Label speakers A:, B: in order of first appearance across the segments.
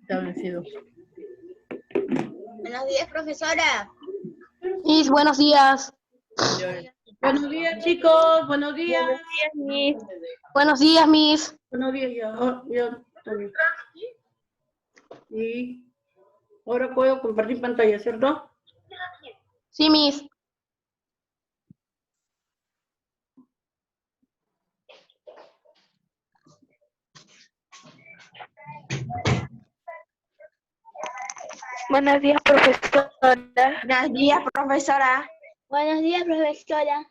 A: establecido.
B: Buenos días, profesora.
C: Miss, buenos días.
A: Buenos días, chicos. Buenos días.
D: Buenos días, Miss.
C: Buenos días, Miss.
A: Buenos días, ya también. Y ahora puedo compartir pantalla, ¿cierto?
C: Sí, Miss.
D: Buenos días, profesora.
B: Buenos días, profesora.
D: Buenos días, profesora.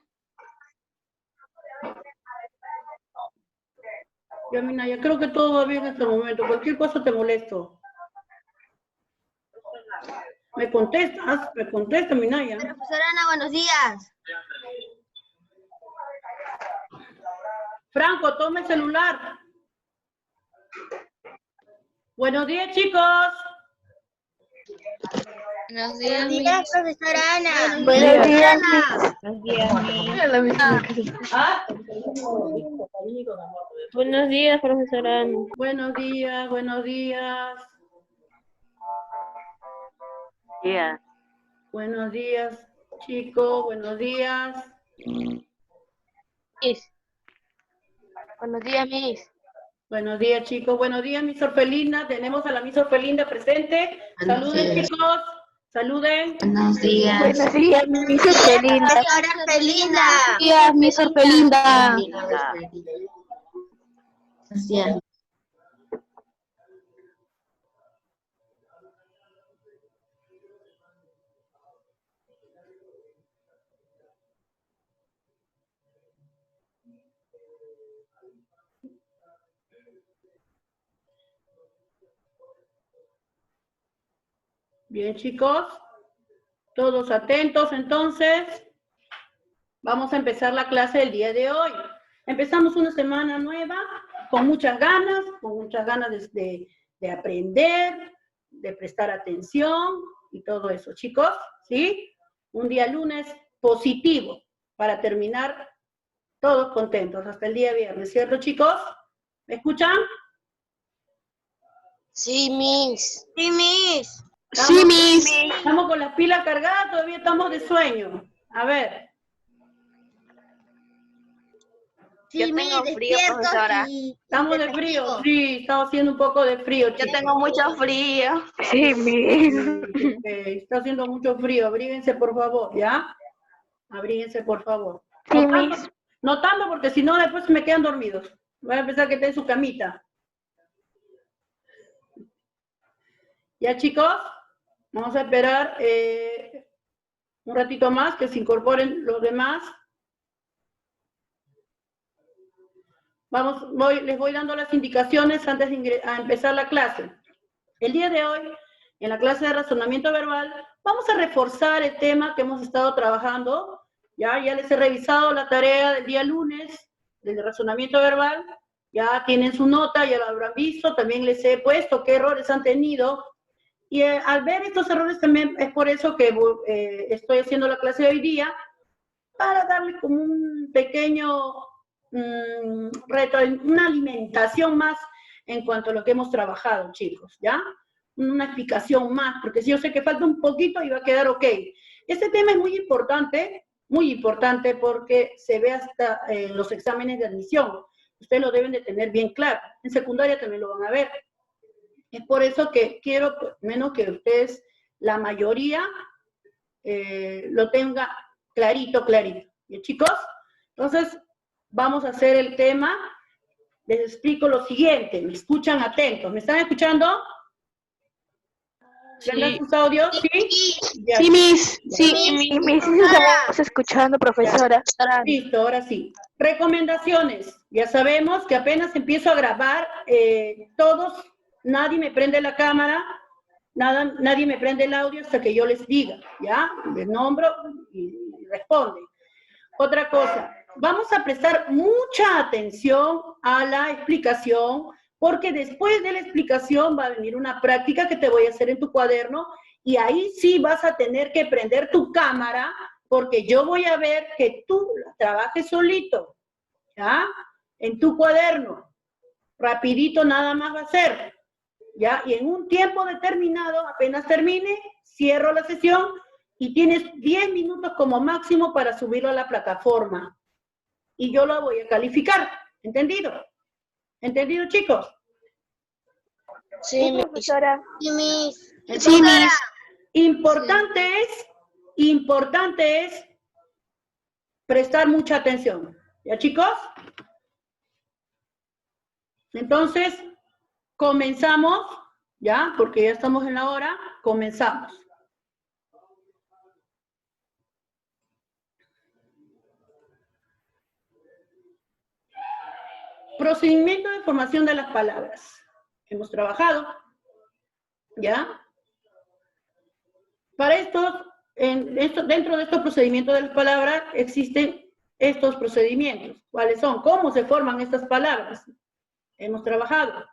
A: Ya, Mina, ya creo que todo va bien en este momento. Cualquier cosa te molesto. ¿Me contestas? ¿Me contesta, Minaya?
B: Profesora Ana, buenos días.
A: Franco, toma el celular. Buenos días, chicos.
B: Buenos días, profesora Ana.
D: Buenos días,
B: Ana.
D: Buenos días, Miss.
A: ¿Ah?
D: Buenos días, profesora.
A: Buenos días, buenos días. Buenos días, chicos. Buenos días.
D: Miss. Buenos días, Miss.
A: Buenos días, chicos. Buenos días, Miss Orfelina. Tenemos a la Miss Orfelina presente. Saluden, chicos. Saluden.
B: Buenos días.
D: Buenos días, Miss Orfelina.
B: Profesora Orfelina.
C: Buenos días, Miss Orfelinda.
A: Bien, chicos. Todos atentos, entonces. Vamos a empezar la clase del día de hoy. Empezamos una semana nueva, con muchas ganas de aprender, de prestar atención y todo eso, chicos, ¿sí? Un día lunes positivo para terminar todos contentos hasta el día viernes, ¿cierto, chicos? ¿Me escuchan?
C: Sí, Miss.
B: Sí, Miss.
C: Sí, Miss.
A: Estamos con las pilas cargadas, todavía estamos de sueño. A ver.
B: Sí,
E: Yo tengo
B: Miss,
E: frío,
B: despiertos
E: profesora.
B: y
A: Estamos de frío, sí, estamos haciendo un poco de frío,
E: Yo
A: chicos.
E: tengo mucho frío.
D: Sí, Miss.
A: Está haciendo mucho frío, abríguense por favor, ¿ya? Abríguense por favor.
D: Sí,
A: No tanto,
D: Miss.
A: no tanto porque si no después me quedan dormidos. Voy a empezar que esté en su camita. ¿Ya, chicos? Vamos a esperar un ratito más que se incorporen los demás. Les voy dando las indicaciones antes de empezar la clase. El día de hoy, en la clase de razonamiento verbal, vamos a reforzar el tema que hemos estado trabajando. Ya les he revisado la tarea del día lunes, del razonamiento verbal. Ya tienen su nota, ya lo habrán visto. También les he puesto qué errores han tenido. Y al ver estos errores también es por eso que estoy haciendo la clase de hoy día, para darle como un pequeño reto, una alimentación más en cuanto a lo que hemos trabajado, chicos, ¿ya? Una explicación más, porque si yo sé que falta un poquito y va a quedar ok. Este tema es muy importante porque se ve hasta en los exámenes de admisión. Ustedes lo deben de tener bien claro. En secundaria también lo van a ver. Es por eso que quiero, menos que ustedes, la mayoría, lo tenga clarito. ¿Bien, chicos? Entonces, vamos a hacer el tema. Les explico lo siguiente. ¿Me escuchan atentos? ¿Me están escuchando? ¿Prendan sus audios? ¿Sí? Ya.
C: Sí, Miss.
D: Sí, Miss. Estamos escuchando, profesora.
A: Listo, ahora sí. Recomendaciones. Ya sabemos que apenas empiezo a grabar, nadie me prende la cámara, nadie me prende el audio hasta que yo les diga, ¿ya? Les nombro y responden. Otra cosa, vamos a prestar mucha atención a la explicación, porque después de la explicación va a venir una práctica que te voy a hacer en tu cuaderno, y ahí sí vas a tener que prender tu cámara, porque yo voy a ver que tú trabajes solito, ¿ya? En tu cuaderno. Rapidito nada más va a ser. ¿ya? Y en un tiempo determinado, apenas termine, cierro la sesión y tienes 10 minutos como máximo para subirlo a la plataforma. Y yo lo voy a calificar. ¿Entendido? ¿Entendido, chicos?
B: Sí, Miss.
D: Profesora.
B: Sí, Miss.
C: Sí, Miss.
A: Importante es prestar mucha atención. ¿Ya, chicos? Entonces, comenzamos, ¿ya? Porque ya estamos en la hora, comenzamos. Procedimiento de formación de las palabras. Hemos trabajado, ¿ya? Para dentro de estos procedimientos de las palabras existen estos procedimientos. ¿Cuáles son? ¿Cómo se forman estas palabras? Hemos trabajado.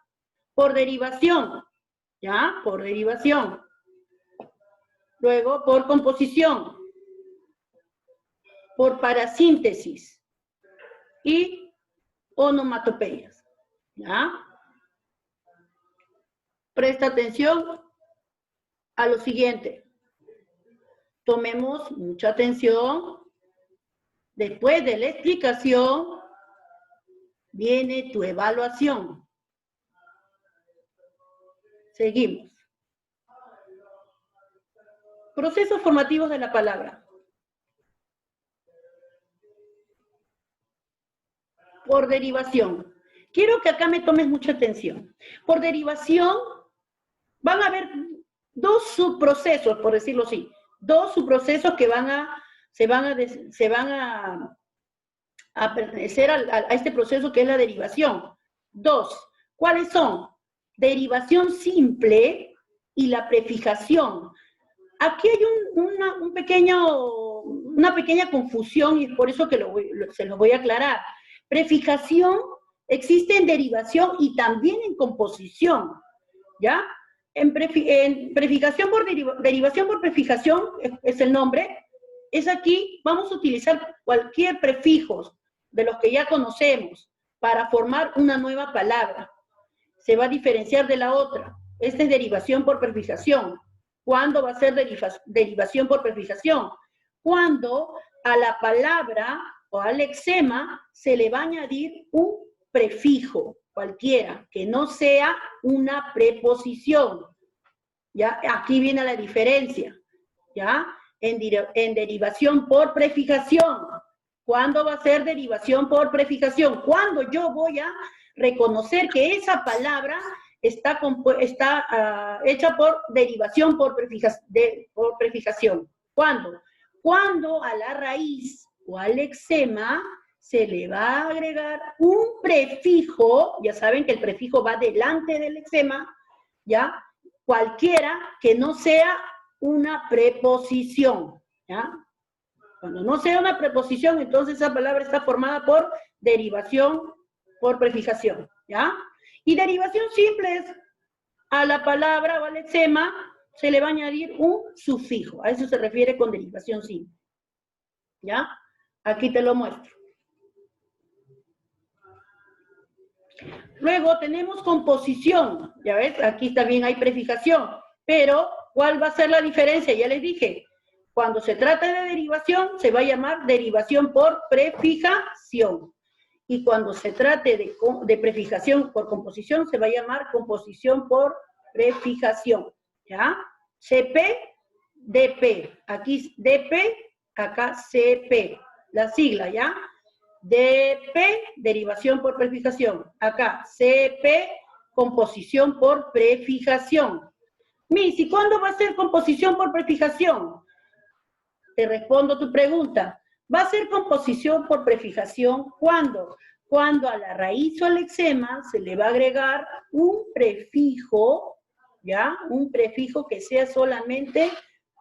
A: Por derivación, ¿ya? Por derivación. Luego, por composición. Por parasíntesis. Y onomatopeyas, ¿ya? Presta atención a lo siguiente. Tomemos mucha atención. Después de la explicación, viene tu evaluación. Seguimos. Procesos formativos de la palabra. Por derivación. Quiero que acá me tomes mucha atención. Por derivación, van a haber dos subprocesos, por decirlo así. Dos subprocesos que se van a pertenecer a este proceso que es la derivación. Dos. ¿Cuáles son? Derivación simple y la prefijación. Aquí hay una pequeña confusión y es por eso que se los voy a aclarar. Prefijación existe en derivación y también en composición, ¿ya? En prefijación por derivación por prefijación, es el nombre, es aquí, vamos a utilizar cualquier prefijo de los que ya conocemos para formar una nueva palabra. Se va a diferenciar de la otra. Esta es derivación por prefijación. ¿Cuándo va a ser derivación por prefijación? Cuando a la palabra o al lexema se le va a añadir un prefijo cualquiera, que no sea una preposición. ¿Ya? Aquí viene la diferencia. ¿Ya? En derivación por prefijación. ¿Cuándo va a ser derivación por prefijación? Cuando yo voy a reconocer que esa palabra está hecha por derivación por prefijación. ¿Cuándo? Cuando a la raíz o al lexema se le va a agregar un prefijo, ya saben que el prefijo va delante del lexema, ¿ya? Cualquiera que no sea una preposición, ¿ya? Cuando no sea una preposición, entonces esa palabra está formada por derivación por prefijación, ¿ya? Y derivación simple es a la palabra o al lexema se le va a añadir un sufijo. A eso se refiere con derivación simple. ¿Ya? Aquí te lo muestro. Luego tenemos composición. Ya ves, aquí también hay prefijación. Pero, ¿cuál va a ser la diferencia? Ya les dije. Cuando se trata de derivación, se va a llamar derivación por prefijación. Y cuando se trate de prefijación por composición, se va a llamar composición por prefijación. ¿Ya? CP, DP. Aquí DP, acá CP. La sigla, ¿ya? DP, derivación por prefijación. Acá CP, composición por prefijación. Miss, ¿y cuándo va a ser composición por prefijación? Te respondo tu pregunta. Va a ser composición por prefijación, ¿cuándo? Cuando a la raíz o al lexema se le va a agregar un prefijo, ¿ya? Un prefijo que sea solamente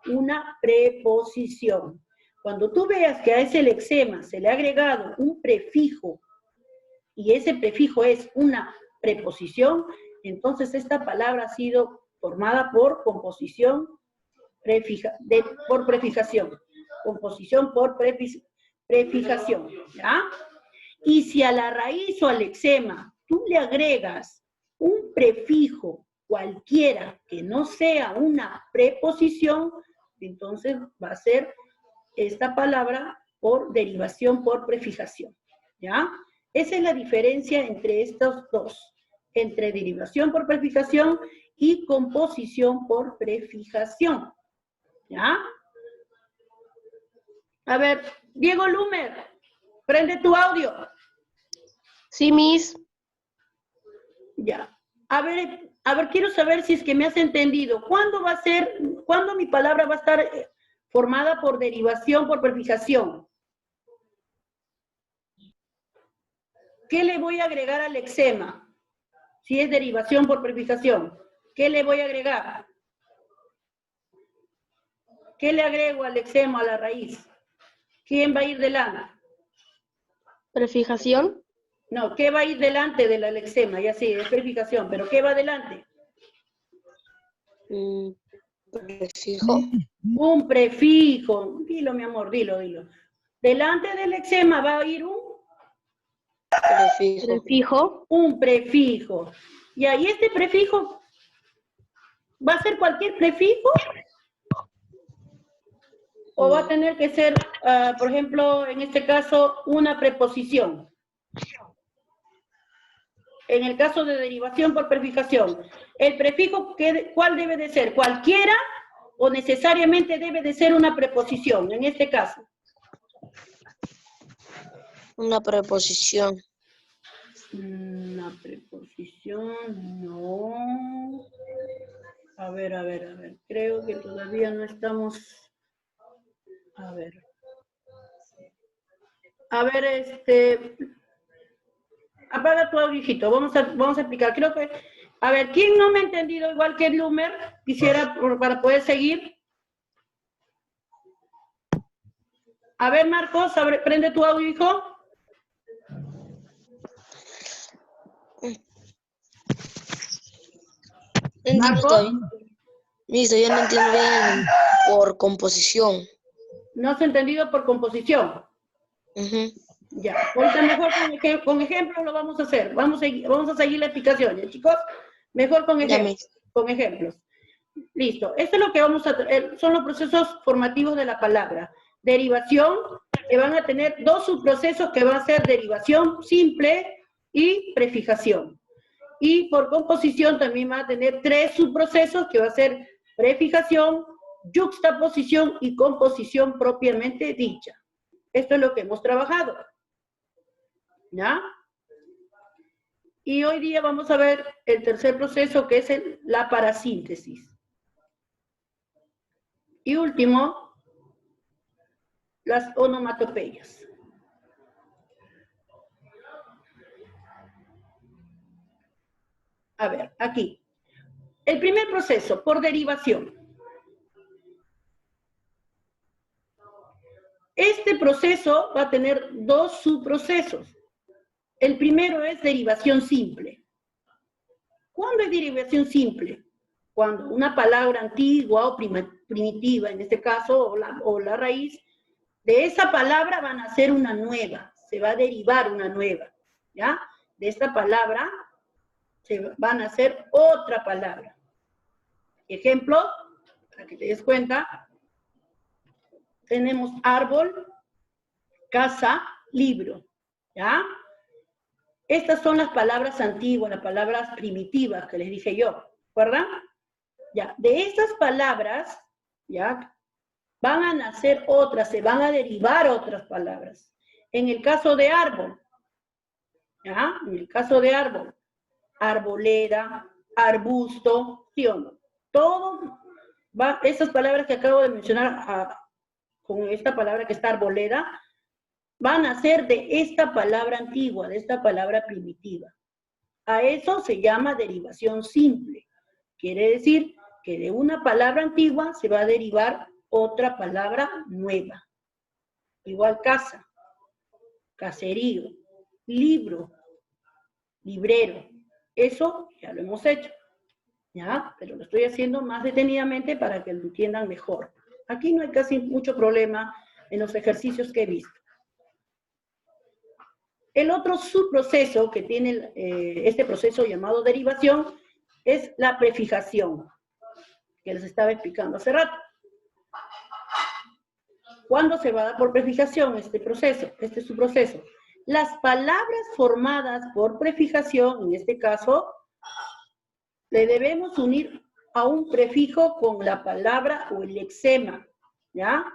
A: una preposición. Cuando tú veas que a ese lexema se le ha agregado un prefijo y ese prefijo es una preposición, entonces esta palabra ha sido formada por composición por prefijación. Composición por prefijación, ¿ya? Y si a la raíz o al lexema tú le agregas un prefijo cualquiera que no sea una preposición, entonces va a ser esta palabra por derivación por prefijación, ¿ya? Esa es la diferencia entre estos dos, entre derivación por prefijación y composición por prefijación, ¿ya? A ver, Diego Lumer, prende tu audio.
C: Sí, Miss.
A: Ya. A ver, quiero saber si es que me has entendido. ¿Cuándo mi palabra va a estar formada por derivación por prefijación? ¿Qué le voy a agregar al lexema? Si es derivación por prefijación, ¿qué le voy a agregar? ¿Qué le agrego al lexema, a la raíz? ¿Quién va a ir delante?
C: Prefijación.
A: No, ¿qué va a ir delante de la lexema? Ya sí, es prefijación, pero ¿qué va adelante?
B: Prefijo.
A: Un prefijo. Dilo, mi amor, dilo. Delante del lexema va a ir
B: Prefijo.
C: Prefijo.
A: un prefijo. Y ahí este prefijo va a ser cualquier prefijo o va a tener que ser, por ejemplo, en este caso, una preposición. En el caso de derivación por prefijación, el prefijo, ¿cuál debe de ser? ¿Cualquiera o necesariamente debe de ser una preposición, en este caso?
B: Una preposición.
A: Una preposición, no. A ver. Creo que todavía no estamos. A ver, apaga tu audio, hijito. Vamos a explicar. Creo que, a ver, ¿quién no me ha entendido igual que Lumer? Quisiera, para poder seguir. A ver, Marcos, prende tu audio, hijo. Marcos,
B: Listo, yo no entiendo bien por composición.
A: no has entendido por composición. Ya, ahorita mejor con ejemplos lo vamos a hacer. Vamos a seguir la explicación, ¿ya, chicos? Mejor con ejemplos. Listo. Esto es lo que vamos a son los procesos formativos de la palabra. Derivación, que van a tener dos subprocesos que van a ser derivación simple y prefijación. Y por composición también va a tener tres subprocesos que va a ser prefijación, yuxtaposición y composición propiamente dicha. Esto es lo que hemos trabajado. ¿Ya? Y hoy día vamos a ver el tercer proceso, que es la parasíntesis. Y último, las onomatopeyas. A ver, aquí. El primer proceso, por derivación. Este proceso va a tener dos subprocesos. El primero es derivación simple. ¿Cuándo es derivación simple? Cuando una palabra antigua o primitiva, en este caso, o la raíz, de esa palabra van a hacer una nueva, se va a derivar una nueva, ¿ya? De esta palabra se van a hacer otra palabra. Ejemplo, para que te des cuenta, tenemos árbol, casa, libro, ¿ya? Estas son las palabras antiguas, las palabras primitivas que les dije yo, ¿recuerdan? Ya, de estas palabras, ya, van a nacer otras, se van a derivar otras palabras. En el caso de árbol, ¿ya? En el caso de árbol, arboleda, arbusto, ¿sí o no? Todo, esas palabras que acabo de mencionar con esta palabra que está arboleda, van a ser de esta palabra antigua, de esta palabra primitiva. A eso se llama derivación simple. Quiere decir que de una palabra antigua se va a derivar otra palabra nueva. Igual casa, caserío, libro, librero. Eso ya lo hemos hecho, ¿ya? Pero lo estoy haciendo más detenidamente para que lo entiendan mejor. Aquí no hay casi mucho problema en los ejercicios que he visto. El otro subproceso que tiene este proceso llamado derivación es la prefijación, que les estaba explicando hace rato. ¿Cuándo se va a dar por prefijación este proceso? Este es su proceso. Las palabras formadas por prefijación, en este caso, le debemos unir a un prefijo con la palabra o el lexema, ¿ya?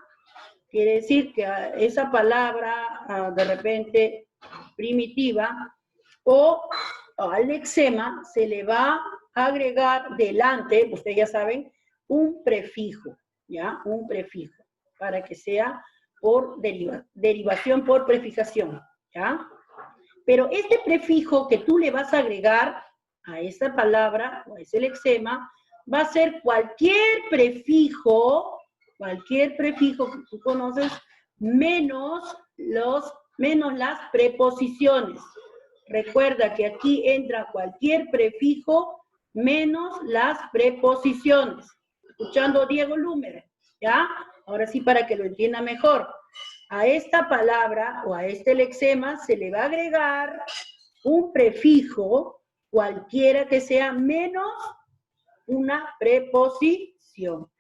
A: Quiere decir que a esa palabra, de repente, primitiva, o al lexema se le va a agregar delante, ustedes ya saben, un prefijo, ¿ya? Un prefijo, para que sea por derivación por prefijación, ¿ya? Pero este prefijo que tú le vas a agregar a esa palabra o a ese lexema va a ser cualquier prefijo que tú conoces, menos las preposiciones. Recuerda que aquí entra cualquier prefijo menos las preposiciones. Escuchando Diego Lumer, ¿ya? Ahora sí, para que lo entienda mejor. A esta palabra o a este lexema se le va a agregar un prefijo, cualquiera que sea, menos una preposición,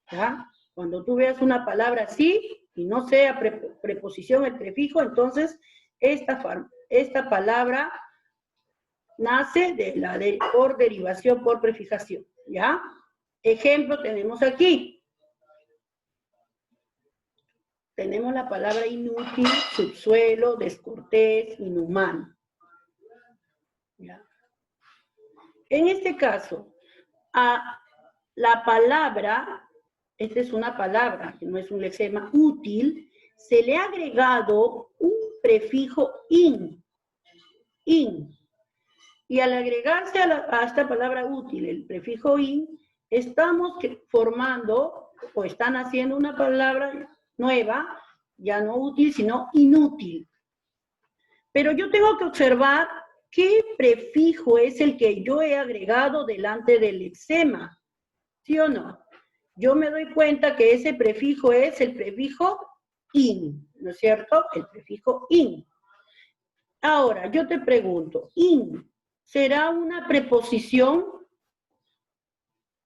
A: ¿ya? Cuando tú veas una palabra así y no sea preposición el prefijo, entonces esta palabra nace por derivación por prefijación, ¿ya? Ejemplo tenemos aquí. Tenemos la palabra inútil, subsuelo, descortés, inhumano. ¿Ya? En este caso, a la palabra, esta es una palabra, que no es un lexema, útil, se le ha agregado un prefijo in. Y al agregarse a esta palabra útil, el prefijo in, estamos formando, o están haciendo una palabra nueva, ya no útil, sino inútil. Pero yo tengo que observar qué prefijo es el que yo he agregado delante del lexema, ¿sí o no? Yo me doy cuenta que ese prefijo es el prefijo in, ¿no es cierto? El prefijo in. Ahora, yo te pregunto, in, ¿será una preposición?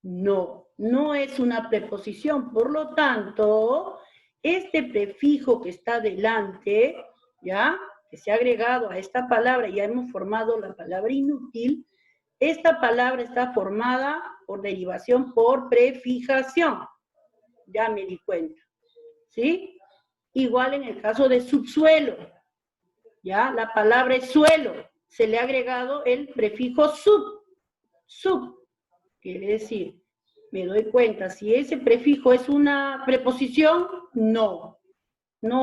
A: No, no es una preposición. Por lo tanto, este prefijo que está delante, ¿ya? Que se ha agregado a esta palabra, ya hemos formado la palabra inútil, esta palabra está formada por derivación por prefijación. Ya me di cuenta, ¿sí? Igual en el caso de subsuelo, ¿ya? La palabra es suelo, se le ha agregado el prefijo sub. Quiere decir, me doy cuenta, si ese prefijo es una preposición, no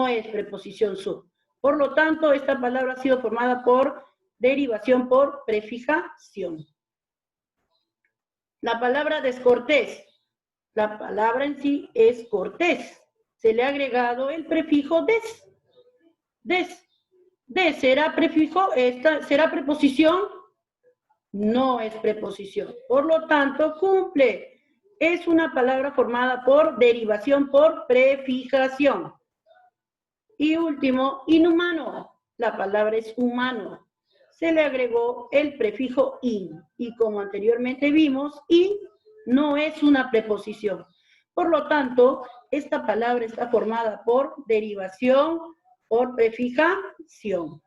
A: es preposición sub. Por lo tanto, esta palabra ha sido formada por derivación por prefijación. La palabra descortés, la palabra en sí es cortés. Se le ha agregado el prefijo des. ¿Será prefijo? ¿Será preposición? No es preposición. Por lo tanto, cumple. Es una palabra formada por derivación por prefijación. Y último, inhumano. La palabra es humano. Se le agregó el prefijo in. Y como anteriormente vimos, in no es una preposición. Por lo tanto, esta palabra está formada por derivación por prefijación.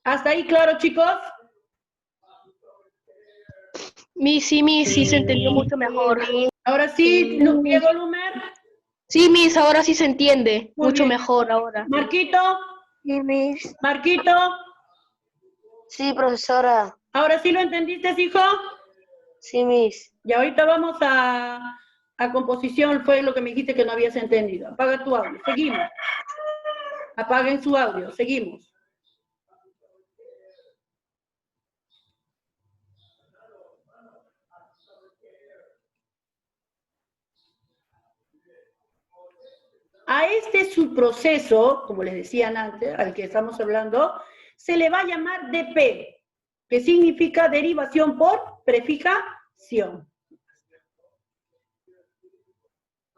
A: ¿Hasta ahí claro, chicos?
C: Sí, se entendió mucho mejor.
A: Ahora sí, Diego Lumer.
C: Sí, Miss, ahora sí se entiende.
A: Muy
C: Mucho
A: bien.
C: mejor ahora.
A: Marquito.
B: Sí, Miss.
A: Marquito.
B: Sí, profesora.
A: ¿Ahora sí lo entendiste, hijo?
B: Sí, Miss.
A: Y ahorita vamos a composición, fue lo que me dijiste que no habías entendido. Apaga tu audio, seguimos. Apaguen su audio, seguimos. A este subproceso, como les decía antes, al que estamos hablando, se le va a llamar DP, que significa derivación por prefijación.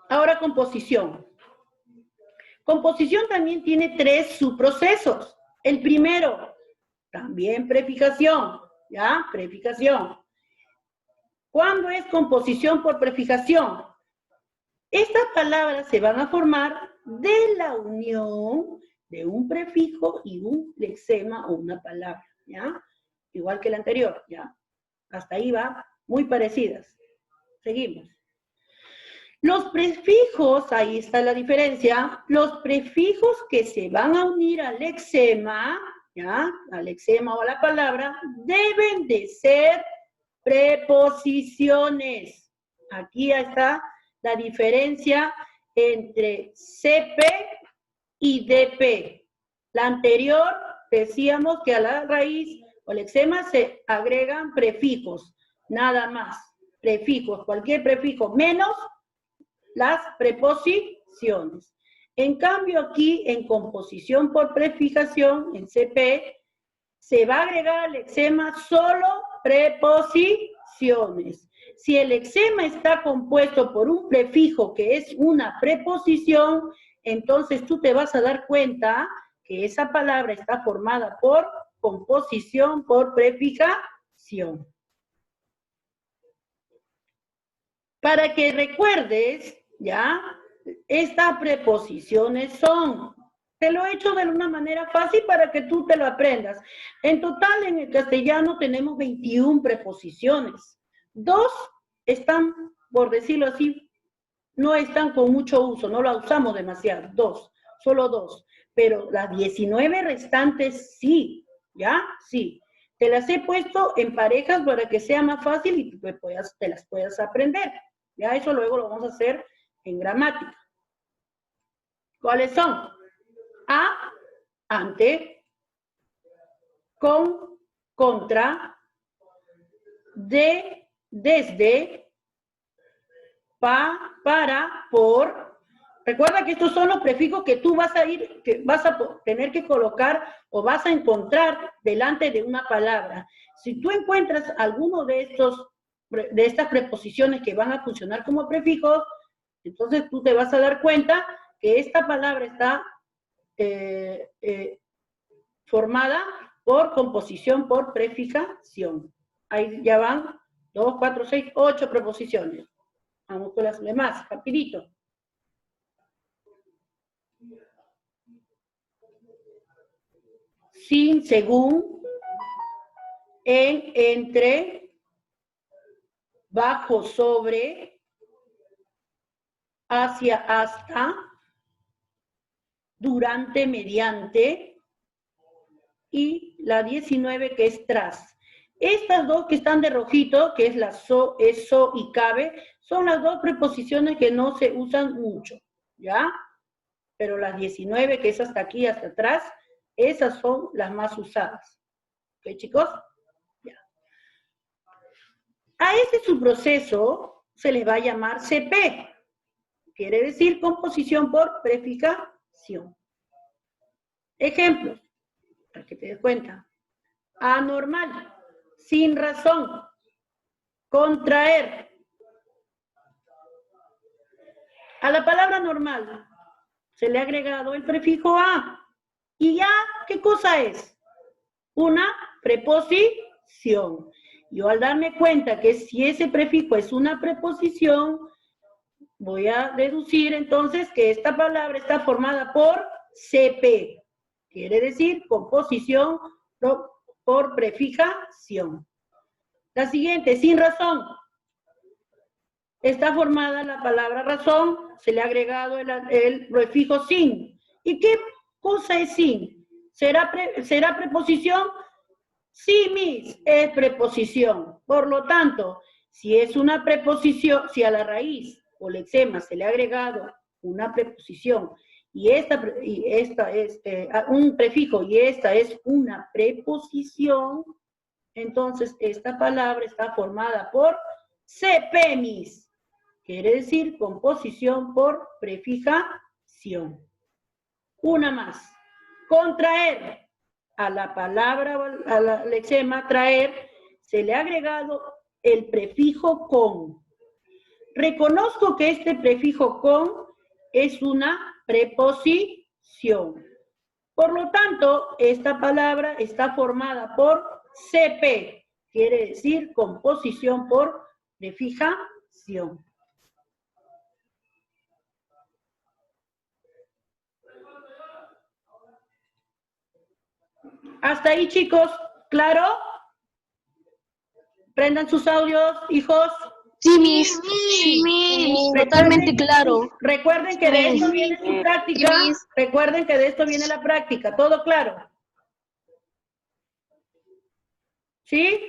A: Ahora composición. Composición también tiene 3 subprocesos. El primero, también prefijación, ¿ya? Prefijación. ¿Cuándo es composición por prefijación? Estas palabras se van a formar de la unión de un prefijo y un lexema o una palabra, ¿ya? Igual que la anterior, ¿ya? Hasta ahí va, muy parecidas. Seguimos. Los prefijos, ahí está la diferencia, los prefijos que se van a unir al lexema, ¿ya? Al lexema o a la palabra, deben de ser preposiciones. Aquí está la diferencia entre CP y DP. La anterior decíamos que a la raíz o lexema se agregan prefijos, nada más. Prefijos, cualquier prefijo, menos las preposiciones. En cambio aquí, en composición por prefijación, en CP, se va a agregar al lexema solo preposiciones. Si el lexema está compuesto por un prefijo que es una preposición, entonces tú te vas a dar cuenta que esa palabra está formada por composición por prefijación. Para que recuerdes, ¿ya? Estas preposiciones son, te lo he hecho de una manera fácil para que tú te lo aprendas. En total, en el castellano tenemos 21 preposiciones. 2 están, por decirlo así, no están con mucho uso, no la usamos demasiado. 2, solo 2. Pero las 19 restantes sí, ¿ya? Sí. Te las he puesto en parejas para que sea más fácil y te las puedas aprender. Ya eso luego lo vamos a hacer en gramática. ¿Cuáles son? A, ante, con, contra, de, desde, para, por. Recuerda que estos son los prefijos que tú vas a tener que colocar o vas a encontrar delante de una palabra. Si tú encuentras alguno de estas preposiciones que van a funcionar como prefijos, entonces tú te vas a dar cuenta que esta palabra está formada por composición por prefijación. Ahí ya van 2, 4, 6, 8 preposiciones. Vamos con las demás, rapidito. Sin, según, en, entre, bajo, sobre, hacia, hasta, durante, mediante, y la 19 que es tras. Estas dos que están de rojito, que es la so y cabe, son las dos preposiciones que no se usan mucho, ¿ya? Pero las 19 que es hasta aquí, hasta atrás, esas son las más usadas. ¿Ok, chicos? Ya. A este subproceso se le va a llamar CP. Quiere decir composición por prefijación. Ejemplos, para que te des cuenta. Anormal, sin razón, contraer. A la palabra normal se le ha agregado el prefijo a. ¿Y ya qué cosa es? Una preposición. Yo al darme cuenta que si ese prefijo es una preposición, voy a deducir entonces que esta palabra está formada por CP. Quiere decir composición por prefijación. La siguiente, sin razón. Está formada la palabra razón, se le ha agregado el prefijo sin. ¿Y qué cosa es sin? ¿Será preposición? Sí, Miss, es preposición. Por lo tanto, si es una preposición, si a la raíz o lexema se le ha agregado una preposición y esta es un prefijo y esta es una preposición, entonces esta palabra está formada por CP, Miss. Quiere decir composición por prefijación. Una más. Contraer. A la palabra, a la lexema traer, se le ha agregado el prefijo con. Reconozco que este prefijo con es una preposición. Por lo tanto, esta palabra está formada por CP. Quiere decir composición por de fijación. Hasta ahí, chicos, ¿claro? Prendan sus audios, hijos.
C: Sí, Miss. Sí, Miss. Totalmente claro.
A: Recuerden que de esto viene su práctica. Recuerden que de esto viene la práctica. ¿Todo claro? ¿Sí?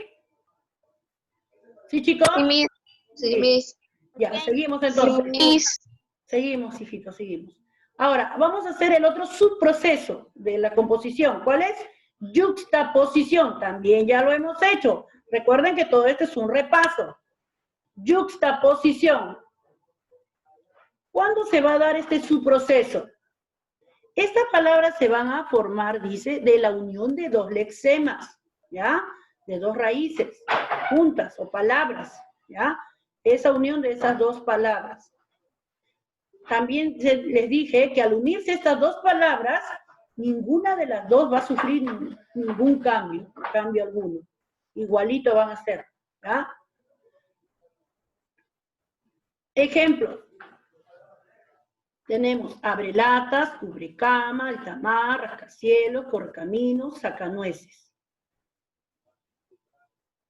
A: ¿Sí, chicos?
B: Sí, Miss. Sí, Miss.
A: Ya, seguimos entonces.
C: Miss.
A: Seguimos, hijitos, seguimos. Ahora, vamos a hacer el otro subproceso de la composición. ¿Cuál es? Yuxtaposición. También ya lo hemos hecho. Recuerden que todo esto es un repaso. Yuxtaposición. ¿Cuándo se va a dar este subproceso? Estas palabras se van a formar, dice, de la unión de dos lexemas, ¿ya? De dos raíces, juntas o palabras, ¿ya? Esa unión de esas dos palabras. También les dije que al unirse estas dos palabras, ninguna de las dos va a sufrir ningún cambio alguno. Igualito van a ser, ¿ya? Ejemplo. Tenemos abrelatas, cubrecama, altamar, rascacielos, correcaminos, sacanueces.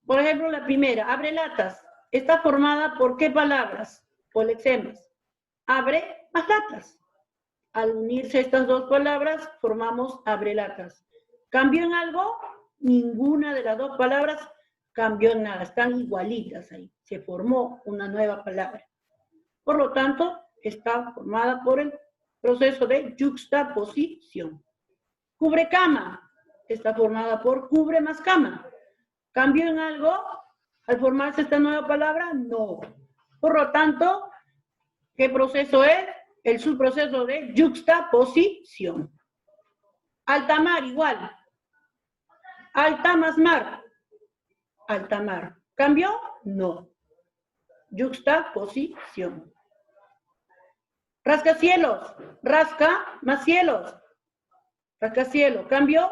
A: Por ejemplo, la primera, abrelatas, está formada por ¿qué palabras? Por lexemas. Abre más latas. Al unirse estas dos palabras, formamos abrelatas. ¿Cambió en algo? Ninguna de las dos palabras cambió en nada. Están igualitas ahí. Se formó una nueva palabra. Por lo tanto, está formada por el proceso de yuxtaposición. Cubrecama está formada por cubre más cama. ¿Cambió en algo al formarse esta nueva palabra? No. Por lo tanto, ¿qué proceso es? El subproceso de yuxtaposición. Altamar igual. Alta más mar. Altamar. ¿Cambió? No. Yuxtaposición. Rascacielos, rasca más cielos. Rascacielos, ¿cambió?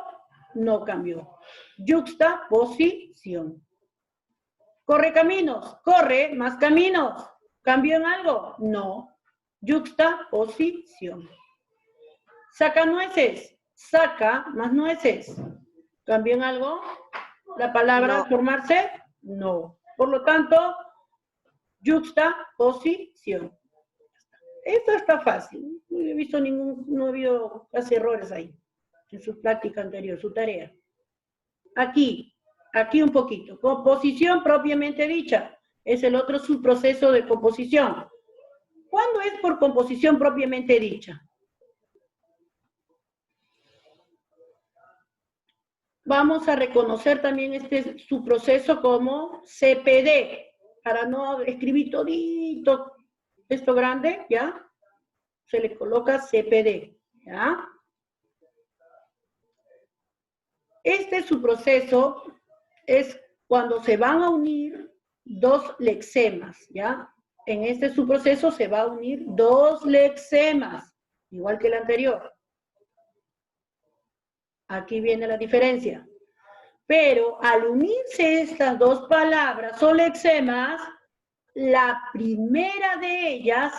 A: No cambió. Yuxtaposición. Correcaminos, corre más caminos. ¿Cambió en algo? No. Yuxtaposición. Sacanueces, saca más nueces. ¿Cambió en algo? ¿La palabra formarse? No. Por lo tanto, yuxtaposición. Esto está fácil. No he visto no he habido casi errores ahí, en su práctica anterior, su tarea. Aquí un poquito. Composición propiamente dicha. Es el otro subproceso de composición. ¿Cuándo es por composición propiamente dicha? Vamos a reconocer también este subproceso como CPD, para no escribir todito esto grande, ¿ya? Se le coloca CPD, ¿ya? Este subproceso es cuando se van a unir dos lexemas, ¿ya? En este subproceso se va a unir dos lexemas, igual que el anterior. Aquí viene la diferencia. Pero al unirse estas dos palabras o lexemas, la primera de ellas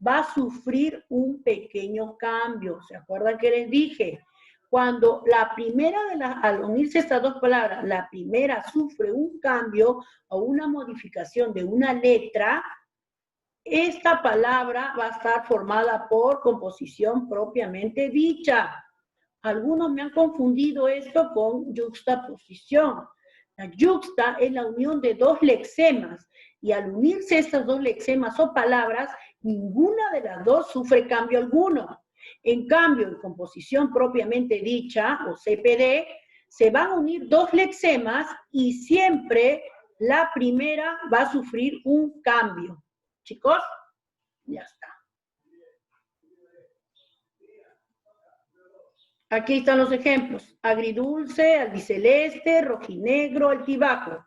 A: va a sufrir un pequeño cambio. ¿Se acuerdan que les dije? Cuando la primera al unirse estas dos palabras, la primera sufre un cambio o una modificación de una letra, esta palabra va a estar formada por composición propiamente dicha. Algunos me han confundido esto con yuxtaposición. La yuxta es la unión de dos lexemas y al unirse estas dos lexemas o palabras, ninguna de las dos sufre cambio alguno. En cambio, en composición propiamente dicha, o CPD, se van a unir dos lexemas y siempre la primera va a sufrir un cambio. Chicos, ya está. Aquí están los ejemplos. Agridulce, albiceleste, rojinegro, altibajo.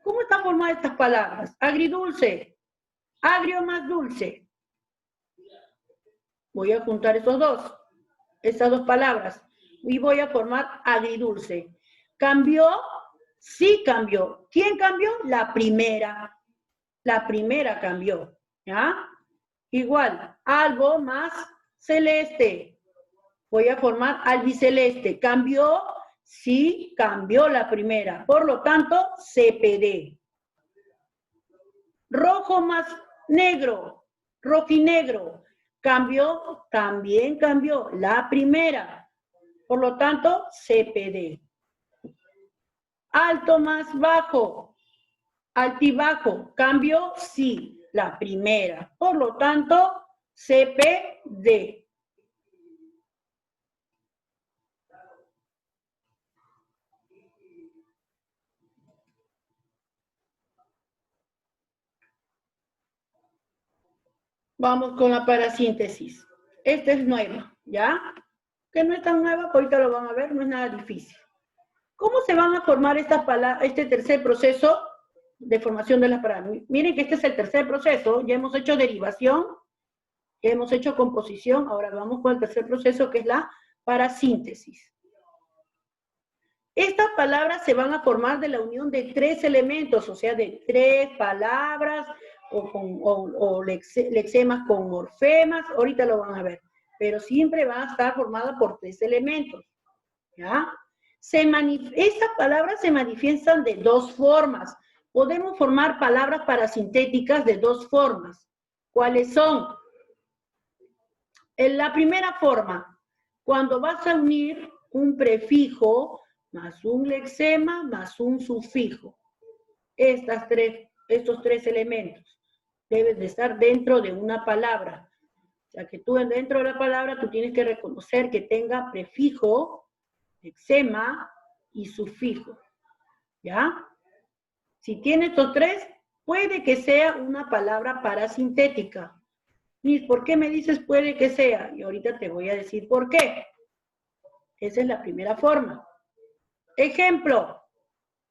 A: ¿Cómo están formadas estas palabras? Agridulce, agrio más dulce. Voy a juntar estas dos palabras, y voy a formar agridulce. ¿Cambió? Sí cambió. ¿Quién cambió? La primera. La primera cambió, ¿ya? Igual, albo más celeste. Voy a formar albiceleste. ¿Cambió? Sí, cambió la primera. Por lo tanto, CPD. Rojo más negro, rojinegro. ¿Cambió? También cambió la primera. Por lo tanto, CPD. Alto más bajo, altibajo. ¿Cambió? Sí, la primera. Por lo tanto, CPD. Vamos con la parasíntesis. Esta es nueva, ¿ya? Que no es tan nueva, ahorita lo van a ver, no es nada difícil. ¿Cómo se van a formar estas palabras, este tercer proceso de formación de las palabras? Miren que este es el tercer proceso, ya hemos hecho derivación, ya hemos hecho composición, ahora vamos con el tercer proceso que es la parasíntesis. Estas palabras se van a formar de la unión de tres elementos, o sea, de tres palabras, o lexemas con morfemas, ahorita lo van a ver, pero siempre van a estar formadas por tres elementos, ¿ya? Estas palabras se manifiestan de dos formas. Podemos formar palabras parasintéticas de dos formas. ¿Cuáles son? En la primera forma, cuando vas a unir un prefijo más un lexema más un sufijo. Estos tres elementos deben de estar dentro de una palabra. O sea, que tú dentro de la palabra tú tienes que reconocer que tenga prefijo, lexema y sufijo. ¿Ya? Si tiene estos tres, puede que sea una palabra parasintética. Miss, ¿por qué me dices puede que sea? Y ahorita te voy a decir por qué. Esa es la primera forma. Ejemplo,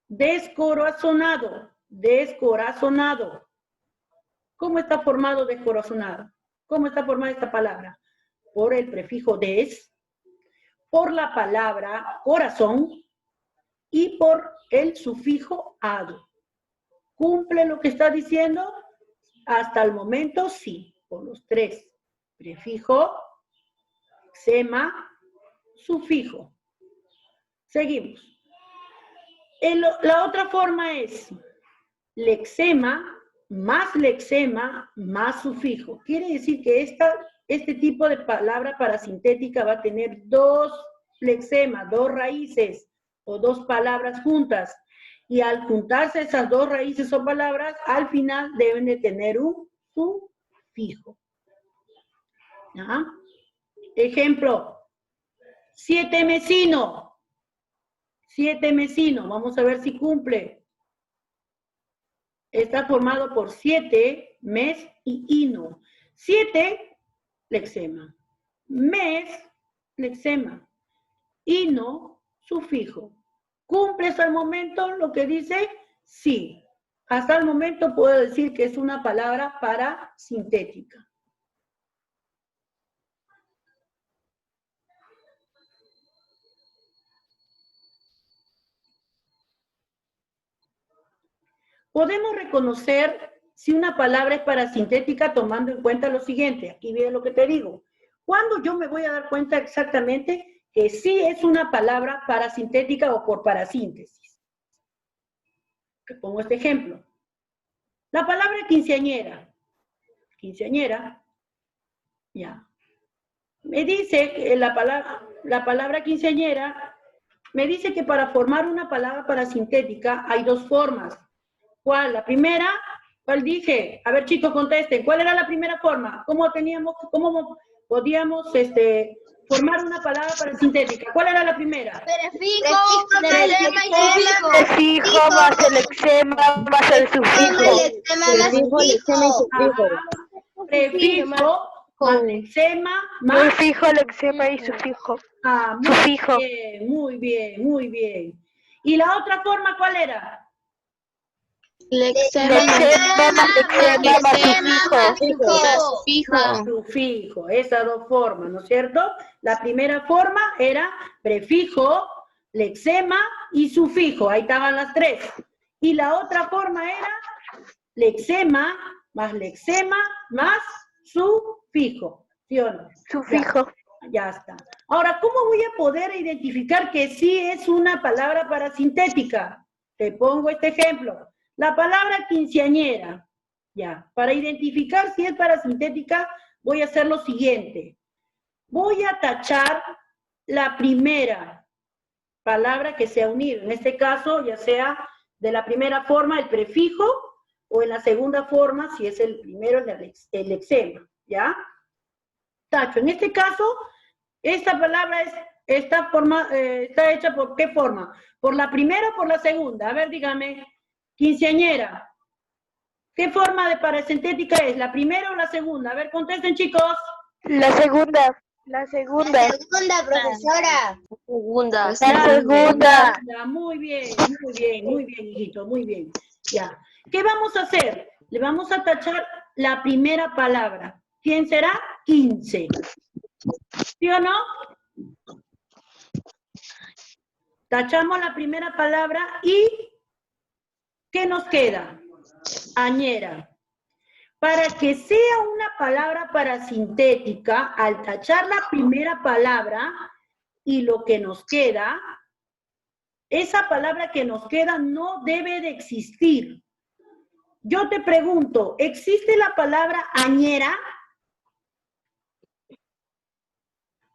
A: descorazonado, descorazonado. ¿Cómo está formado descorazonado? ¿Cómo está formada esta palabra? Por el prefijo des, por la palabra corazón y por el sufijo ado. ¿Cumple lo que está diciendo? Hasta el momento sí, por los tres. Prefijo, lexema, sufijo. Seguimos. La otra forma es lexema más sufijo. Quiere decir que este tipo de palabra parasintética va a tener dos lexemas, dos raíces o dos palabras juntas. Y al juntarse esas dos raíces o palabras, al final deben de tener un sufijo. ¿Ya? Ejemplo, siete mesino. Siete mesino, vamos a ver si cumple. Está formado por siete, mes y ino. Siete, lexema. Mes, lexema. Ino, sufijo. ¿Cumple hasta el momento lo que dice? Sí. Hasta el momento puedo decir que es una palabra parasintética. Podemos reconocer si una palabra es parasintética tomando en cuenta lo siguiente. Aquí viene lo que te digo. ¿Cuándo yo me voy a dar cuenta exactamente que sí es una palabra parasintética o por parasíntesis? Te pongo este ejemplo. La palabra quinceañera. Quinceañera. Ya. Me dice que la palabra quinceañera, me dice que para formar una palabra parasintética hay dos formas. ¿Cuál? La primera, ¿cuál dije? A ver, chicos, contesten. ¿Cuál era la primera forma? ¿Cómo podíamos formar una palabra parasintética? ¿Cuál era la primera?
B: Prefijo más el lexema más el sufijo.
A: Prefijo más lexema más...
D: Prefijo, lexema y sufijo.
A: Ah,
D: Sufijo.
A: bien, muy bien, muy bien. ¿Y la otra forma cuál era? Sufijo, esas dos formas, ¿no es cierto? La primera forma era prefijo, lexema y sufijo, ahí estaban las tres. Y la otra forma era lexema más sufijo, ¿sí o no?
D: Sufijo.
A: Ya está. Ahora, ¿cómo voy a poder identificar que sí es una palabra parasintética? Te pongo este ejemplo. La palabra quinceañera. Ya. Para identificar si es parasintética, voy a hacer lo siguiente. Voy a tachar la primera palabra que sea unida. En este caso, ya sea de la primera forma el prefijo o en la segunda forma, si es el primero, el lexema. ¿Ya? Tacho. En este caso, esta palabra está hecha por qué forma, por la primera o por la segunda. A ver, dígame, quinceañera, ¿qué forma de parasintética es? ¿La primera o la segunda? A ver, contesten, chicos.
D: La segunda. La segunda.
E: La segunda, profesora.
B: Segunda.
D: La segunda.
A: Muy bien, hijito, muy bien. Ya. ¿Qué vamos a hacer? Le vamos a tachar la primera palabra. ¿Quién será? 15. ¿Sí o no? Tachamos la primera palabra y ¿qué nos queda? Añera. Para que sea una palabra parasintética, al tachar la primera palabra y lo que nos queda, esa palabra que nos queda no debe de existir. Yo te pregunto, ¿existe la palabra añera?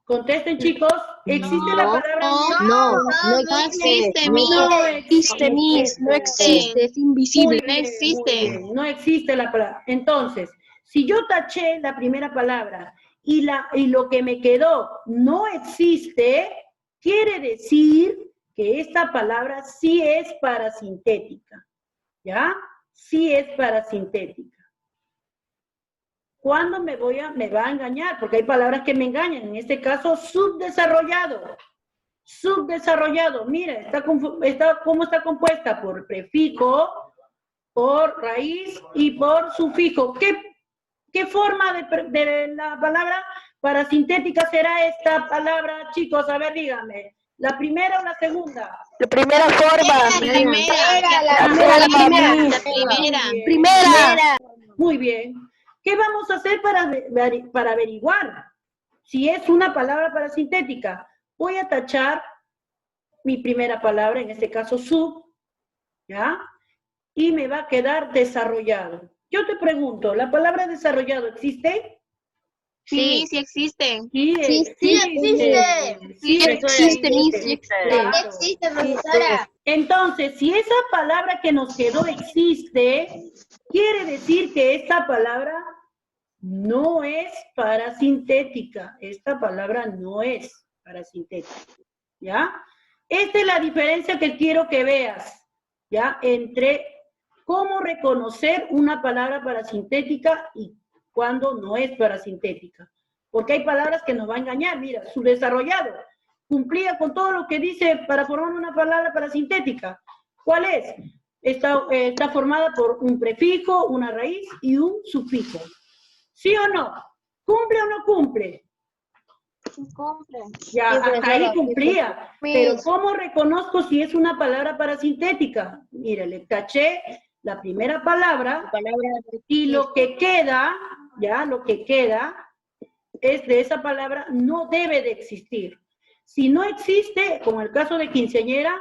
A: Contesten, chicos. ¿Existe la palabra añera?
B: No existe,
A: No
C: existe, Miss, no existe, es invisible, no existe.
A: No existe la palabra. Entonces, si yo taché la primera palabra y lo que me quedó no existe, quiere decir que esta palabra sí es parasintética. ¿Ya? Sí es parasintética. ¿Cuándo me va a engañar? Porque hay palabras que me engañan. En este caso, subdesarrollado. Subdesarrollado. Mira, ¿cómo está compuesta? Por prefijo, por raíz y por sufijo. ¿Qué forma de la palabra parasintética será esta palabra, chicos? A ver, díganme. ¿La primera o la segunda?
D: La primera forma.
C: La primera.
A: Muy bien. ¿Qué vamos a hacer para averiguar si es una palabra parasintética? Voy a tachar mi primera palabra, en este caso sub, ¿ya? Y me va a quedar desarrollado. Yo te pregunto, ¿la palabra desarrollado existe?
C: Sí, sí existe.
A: Sí existe.
C: Sí existe, Miss, sí existe.
A: Claro.
E: Existe, profesora.
A: Entonces, si esa palabra que nos quedó existe, quiere decir que esta palabra no es parasintética. Esta palabra no es parasintética. ¿Ya? Esta es la diferencia que quiero que veas, ¿ya? Entre cómo reconocer una palabra parasintética y cuando no es parasintética. Porque hay palabras que nos va a engañar. Mira, subdesarrollado cumplía con todo lo que dice para formar una palabra parasintética. ¿Cuál es? Está formada por un prefijo, una raíz y un sufijo. ¿Sí o no? ¿Cumple o no cumple?
E: Cumple.
A: Ya,
E: Sí,
A: hasta ahí
E: profesora.
A: cumplía. Pero ¿cómo reconozco si es una palabra parasintética? Mire, le taché la primera palabra y lo que queda, ya, lo que queda es de esa palabra, no debe de existir. Si no existe, como el caso de quinceañera,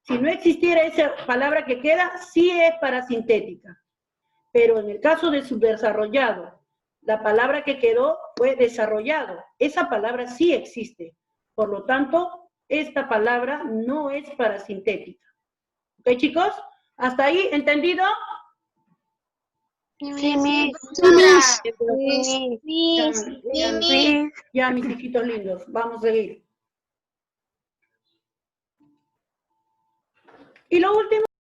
A: si no existiera esa palabra que queda, sí es parasintética. Pero en el caso de subdesarrollado, la palabra que quedó fue desarrollado. Esa palabra sí existe. Por lo tanto, esta palabra no es parasintética. ¿Ok, chicos? ¿Hasta ahí entendido?
C: Sí, Miss.
A: Ya, mis hijitos lindos, vamos a seguir. Y lo último.